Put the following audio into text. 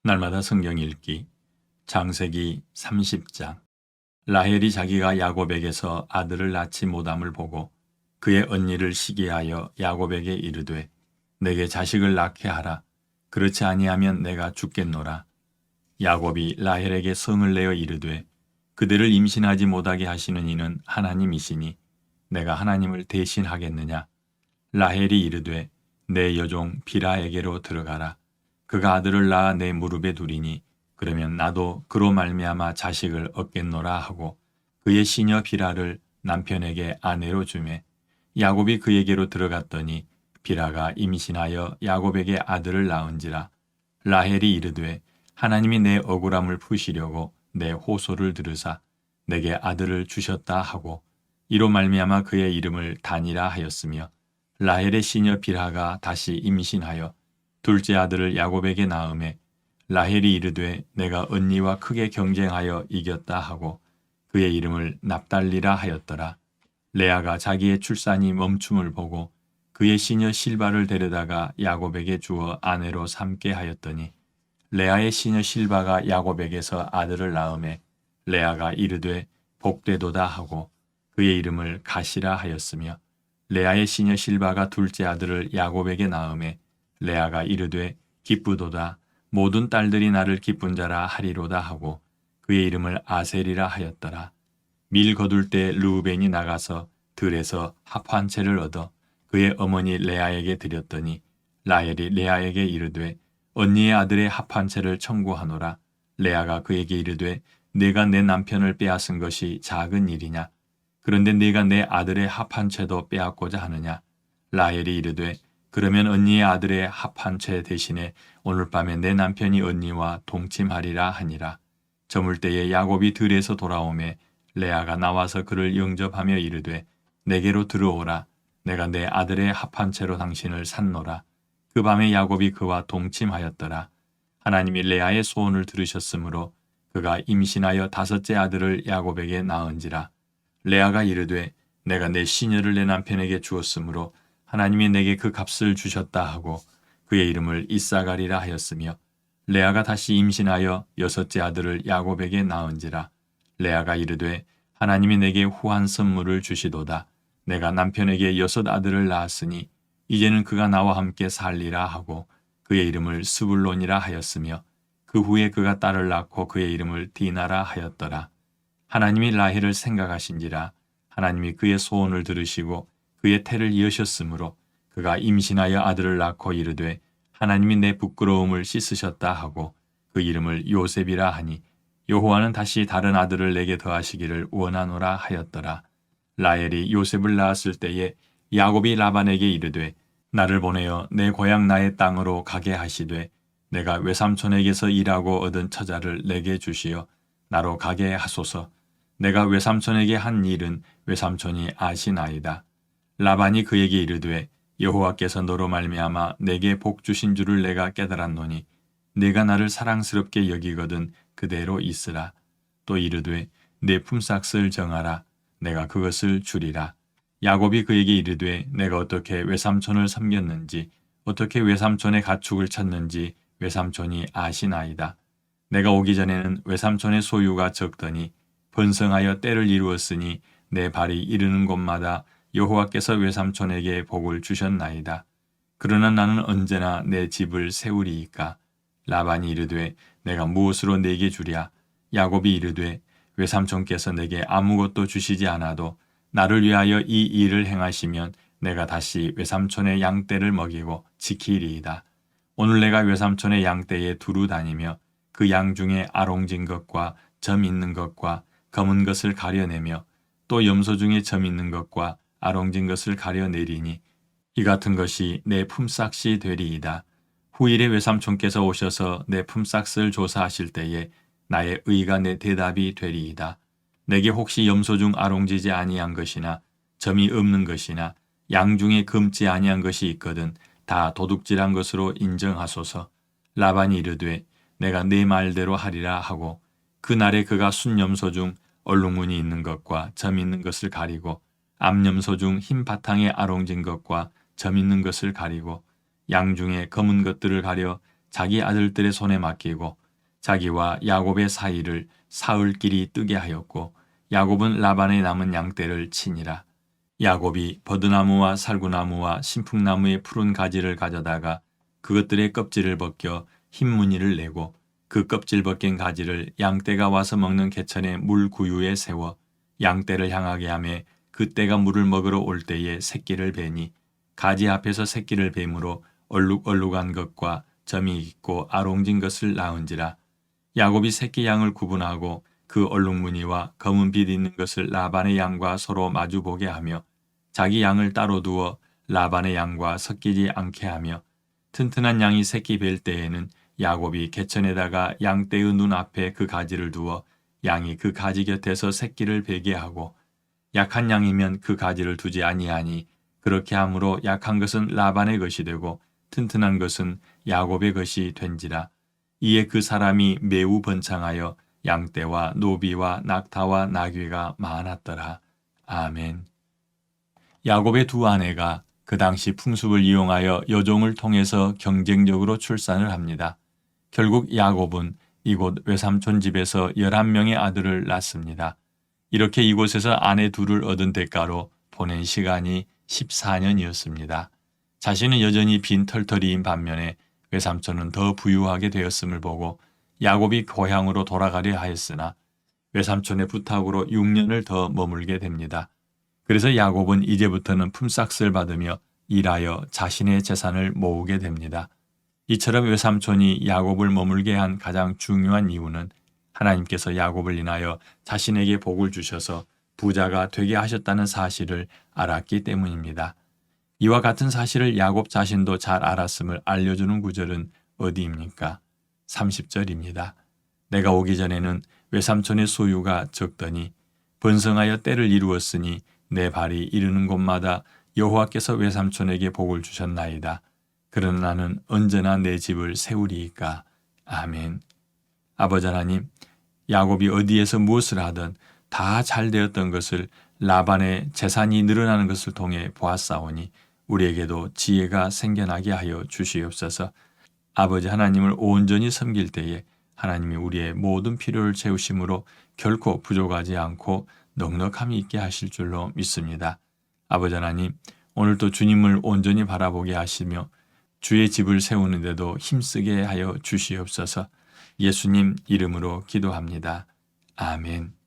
날마다 성경 읽기 창세기 30장. 라헬이 자기가 야곱에게서 아들을 낳지 못함을 보고 그의 언니를 시기하여 야곱에게 이르되 내게 자식을 낳게 하라. 그렇지 아니하면 내가 죽겠노라. 야곱이 라헬에게 성을 내어 이르되 그대를 임신하지 못하게 하시는 이는 하나님이시니 내가 하나님을 대신하겠느냐. 라헬이 이르되 내 여종 빌하에게로 들어가라. 그가 아들을 낳아 내 무릎에 두리니 그러면 나도 그로 말미암아 자식을 얻겠노라 하고 그의 시녀 빌하를 남편에게 아내로 주매 야곱이 그에게로 들어갔더니 빌하가 임신하여 야곱에게 아들을 낳은지라. 라헬이 이르되 하나님이 내 억울함을 푸시려고 내 호소를 들으사 내게 아들을 주셨다 하고 이로 말미암아 그의 이름을 단이라 하였으며 라헬의 시녀 빌하가 다시 임신하여 둘째 아들을 야곱에게 낳음에 라헬이 이르되 내가 언니와 크게 경쟁하여 이겼다 하고 그의 이름을 납달리라 하였더라. 레아가 자기의 출산이 멈춤을 보고 그의 시녀 실바를 데려다가 야곱에게 주어 아내로 삼게 하였더니 레아의 시녀 실바가 야곱에게서 아들을 낳음에 레아가 이르되 복되도다 하고 그의 이름을 가시라 하였으며 레아의 시녀 실바가 둘째 아들을 야곱에게 낳음에 레아가 이르되 기쁘도다 모든 딸들이 나를 기쁜 자라 하리로다 하고 그의 이름을 아셀이라 하였더라. 밀 거둘 때 르우벤이 나가서 들에서 합 한 채를 얻어 그의 어머니 레아에게 드렸더니 라헬이 레아에게 이르되 언니의 아들의 합 한 채를 청구하노라. 레아가 그에게 이르되 내가 내 남편을 빼앗은 것이 작은 일이냐. 그런데 네가 내 아들의 합 한 채도 빼앗고자 하느냐. 라헬이 이르되 그러면 언니의 아들의 합 한 채 대신에 오늘 밤에 내 남편이 언니와 동침하리라 하니라. 저물 때에 야곱이 들에서 돌아오매 레아가 나와서 그를 영접하며 이르되 내게로 들어오라. 내가 내 아들의 합 한 채로 당신을 샀노라. 그 밤에 야곱이 그와 동침하였더라. 하나님이 레아의 소원을 들으셨으므로 그가 임신하여 다섯째 아들을 야곱에게 낳은지라. 레아가 이르되 내가 내 시녀를 내 남편에게 주었으므로 하나님이 내게 그 값을 주셨다 하고 그의 이름을 이사가리라 하였으며 레아가 다시 임신하여 여섯째 아들을 야곱에게 낳은지라. 레아가 이르되 하나님이 내게 후한 선물을 주시도다. 내가 남편에게 여섯 아들을 낳았으니 이제는 그가 나와 함께 살리라 하고 그의 이름을 스불론이라 하였으며 그 후에 그가 딸을 낳고 그의 이름을 디나라 하였더라. 하나님이 라헬을 생각하신지라. 하나님이 그의 소원을 들으시고 그의 태를 여셨으므로 그가 임신하여 아들을 낳고 이르되 하나님이 내 부끄러움을 씻으셨다 하고 그 이름을 요셉이라 하니 여호와는 다시 다른 아들을 내게 더하시기를 원하노라 하였더라. 라헬이 요셉을 낳았을 때에 야곱이 라반에게 이르되 나를 보내어 내 고향 나의 땅으로 가게 하시되 내가 외삼촌에게서 일하고 얻은 처자를 내게 주시어 나로 가게 하소서. 내가 외삼촌에게 한 일은 외삼촌이 아시나이다. 라반이 그에게 이르되 여호와께서 너로 말미암아 내게 복 주신 줄을 내가 깨달았노니 네가 나를 사랑스럽게 여기거든 그대로 있으라. 또 이르되 내 품삯을 정하라. 내가 그것을 주리라. 야곱이 그에게 이르되 내가 어떻게 외삼촌을 섬겼는지 어떻게 외삼촌의 가축을 쳤는지 외삼촌이 아시나이다. 내가 오기 전에는 외삼촌의 소유가 적더니 번성하여 때를 이루었으니 내 발이 이르는 곳마다 여호와께서 외삼촌에게 복을 주셨나이다. 그러나 나는 언제나 내 집을 세우리이까. 라반이 이르되 내가 무엇으로 네게 주랴. 야곱이 이르되 외삼촌께서 내게 아무것도 주시지 않아도 나를 위하여 이 일을 행하시면 내가 다시 외삼촌의 양떼를 먹이고 지키리이다. 오늘 내가 외삼촌의 양떼에 두루 다니며 그 양 중에 아롱진 것과 점 있는 것과 검은 것을 가려내며 또 염소 중에 점 있는 것과 아롱진 것을 가려내리니 이 같은 것이 내 품삯이 되리이다. 후일에 외삼촌께서 오셔서 내 품삯을 조사하실 때에 나의 의가 내 대답이 되리이다. 내게 혹시 염소 중 아롱지지 아니한 것이나 점이 없는 것이나 양 중에 검지 아니한 것이 있거든 다 도둑질한 것으로 인정하소서. 라반이 이르되 내가 네 말대로 하리라 하고 그날에 그가 순염소 중 얼룩무늬 있는 것과 점 있는 것을 가리고 암염소 중 흰 바탕에 아롱진 것과 점 있는 것을 가리고 양 중에 검은 것들을 가려 자기 아들들의 손에 맡기고 자기와 야곱의 사이를 사흘길이 뜨게 하였고 야곱은 라반의 남은 양떼를 치니라. 야곱이 버드나무와 살구나무와 신풍나무의 푸른 가지를 가져다가 그것들의 껍질을 벗겨 흰 무늬를 내고 그 껍질 벗긴 가지를 양떼가 와서 먹는 개천의 물 구유에 세워 양떼를 향하게 하며 그 떼가 물을 먹으러 올 때에 새끼를 베니 가지 앞에서 새끼를 뱀으로 얼룩얼룩한 것과 점이 있고 아롱진 것을 낳은지라. 야곱이 새끼 양을 구분하고 그 얼룩무늬와 검은 빛 있는 것을 라반의 양과 서로 마주보게 하며 자기 양을 따로 두어 라반의 양과 섞이지 않게 하며 튼튼한 양이 새끼 뵐 때에는 야곱이 개천에다가 양떼의 눈 앞에 그 가지를 두어 양이 그 가지 곁에서 새끼를 베게 하고 약한 양이면 그 가지를 두지 아니하니 그렇게 함으로 약한 것은 라반의 것이 되고 튼튼한 것은 야곱의 것이 된지라. 이에 그 사람이 매우 번창하여 양떼와 노비와 낙타와 나귀가 많았더라. 아멘. 야곱의 두 아내가 그 당시 풍습을 이용하여 여종을 통해서 경쟁적으로 출산을 합니다. 결국 야곱은 이곳 외삼촌 집에서 11명의 아들을 낳습니다. 이렇게 이곳에서 아내 둘을 얻은 대가로 보낸 시간이 14년이었습니다. 자신은 여전히 빈 털털이인 반면에 외삼촌은 더 부유하게 되었음을 보고 야곱이 고향으로 돌아가려 하였으나 외삼촌의 부탁으로 6년을 더 머물게 됩니다. 그래서 야곱은 이제부터는 품삯을 받으며 일하여 자신의 재산을 모으게 됩니다. 이처럼 외삼촌이 야곱을 머물게 한 가장 중요한 이유는 하나님께서 야곱을 인하여 자신에게 복을 주셔서 부자가 되게 하셨다는 사실을 알았기 때문입니다. 이와 같은 사실을 야곱 자신도 잘 알았음을 알려주는 구절은 어디입니까? 30절입니다. 내가 오기 전에는 외삼촌의 소유가 적더니 번성하여 때를 이루었으니 내 발이 이르는 곳마다 여호와께서 외삼촌에게 복을 주셨나이다. 그러나 나는 언제나 내 집을 세우리이까. 아멘. 아버지 하나님, 야곱이 어디에서 무엇을 하든 다 잘 되었던 것을 라반의 재산이 늘어나는 것을 통해 보았사오니 우리에게도 지혜가 생겨나게 하여 주시옵소서. 아버지 하나님을 온전히 섬길 때에 하나님이 우리의 모든 필요를 채우심으로 결코 부족하지 않고 넉넉함이 있게 하실 줄로 믿습니다. 아버지 하나님, 오늘도 주님을 온전히 바라보게 하시며 주의 집을 세우는데도 힘쓰게 하여 주시옵소서. 예수님 이름으로 기도합니다. 아멘.